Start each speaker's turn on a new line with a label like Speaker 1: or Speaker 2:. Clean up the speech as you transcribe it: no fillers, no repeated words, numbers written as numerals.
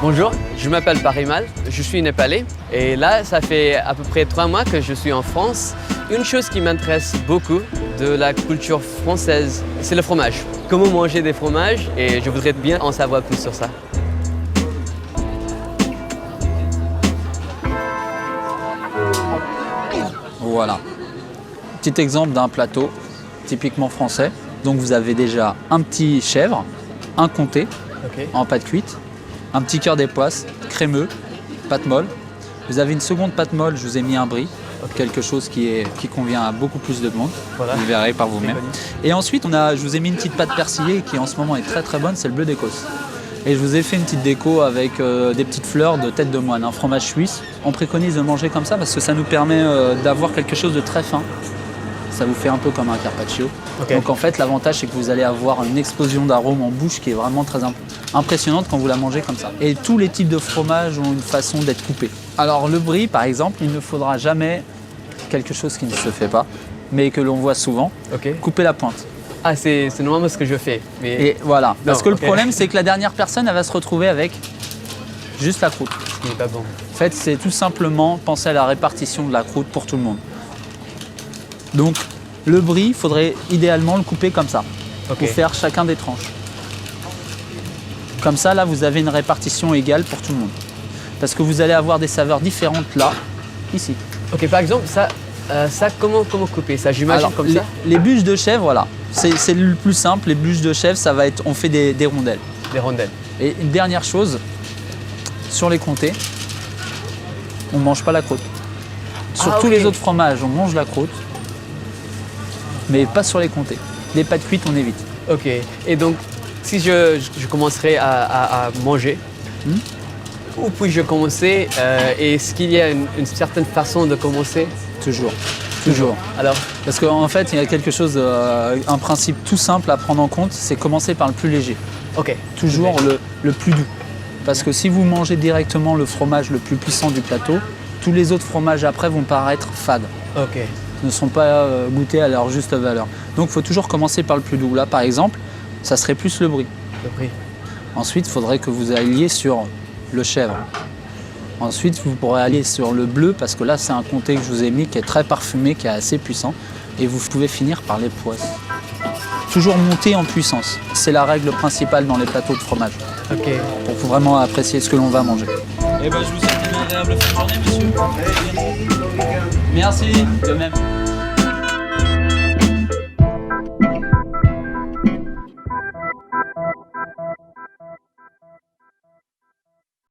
Speaker 1: Bonjour, je m'appelle Parimal, je suis népalais et là ça fait à peu près 3 mois que je suis en France. Une chose qui m'intéresse beaucoup de la culture française, c'est le fromage. Comment manger des fromages et je voudrais bien en savoir plus sur ça.
Speaker 2: Voilà. Petit exemple d'un plateau typiquement français. Donc vous avez déjà un petit chèvre, un comté en pâte cuite, un petit cœur d'époisse, crémeux, pâte molle. Vous avez une seconde pâte molle, je vous ai mis un brie, quelque chose qui convient à beaucoup plus de monde. Voilà. Vous verrez par vous-même. Et ensuite, je vous ai mis une petite pâte persillée qui en ce moment est très très bonne, c'est le bleu d'Écosse. Et je vous ai fait une petite déco avec des petites fleurs de tête de moine, un fromage suisse. On préconise de manger comme ça parce que ça nous permet d'avoir quelque chose de très fin. Ça vous fait un peu comme un carpaccio. Donc en fait, l'avantage, c'est que vous allez avoir une explosion d'arômes en bouche qui est vraiment très impressionnante quand vous la mangez comme ça. Et tous les types de fromages ont une façon d'être coupés. Alors le brie, par exemple, il ne faudra jamais quelque chose qui ne se fait pas, mais que l'on voit souvent, couper la pointe.
Speaker 1: Ah, c'est normalement ce que je fais. Mais...
Speaker 2: Et voilà. Parce que le problème, c'est que la dernière personne, elle va se retrouver avec juste la croûte.
Speaker 1: Ce qui n'est pas bon.
Speaker 2: En fait, c'est tout simplement penser à la répartition de la croûte pour tout le monde. Donc, le brie, il faudrait idéalement le couper comme ça, pour faire chacun des tranches. Comme ça, là, vous avez une répartition égale pour tout le monde. Parce que vous allez avoir des saveurs différentes là, ici.
Speaker 1: Ok, par exemple, ça comment couper ça? J'imagine comme ça.
Speaker 2: Les bûches de chèvre, voilà, c'est le plus simple. Les bûches de chèvre, ça va être, on fait des rondelles.
Speaker 1: Des rondelles.
Speaker 2: Et une dernière chose, sur les comtés, on ne mange pas la croûte. Sur tous les autres fromages, on mange la croûte, mais pas sur les comtés. Les pâtes cuites, on évite.
Speaker 1: Ok. Et donc, si je commencerai à manger, où puis-je commencer? Est-ce qu'il y a une certaine façon de commencer?
Speaker 2: Toujours.
Speaker 1: Alors?
Speaker 2: Parce qu'en fait, il y a quelque chose, un principe tout simple à prendre en compte, c'est commencer par le plus léger. Toujours le plus doux. Parce que si vous mangez directement le fromage le plus puissant du plateau, tous les autres fromages après vont paraître fades. Ne sont pas goûtés à leur juste valeur. Donc il faut toujours commencer par le plus doux. Là par exemple, ça serait plus le brie. Ensuite, il faudrait que vous alliez sur le chèvre. Ensuite, vous pourrez aller sur le bleu parce que là c'est un comté que je vous ai mis qui est très parfumé, qui est assez puissant. Et vous pouvez finir par les poisses. Toujours monter en puissance. C'est la règle principale dans les plateaux de fromage. Pour vraiment apprécier ce que l'on va manger. Et ben, je vous souhaite une agréable fin de journée, monsieur. Merci, de même.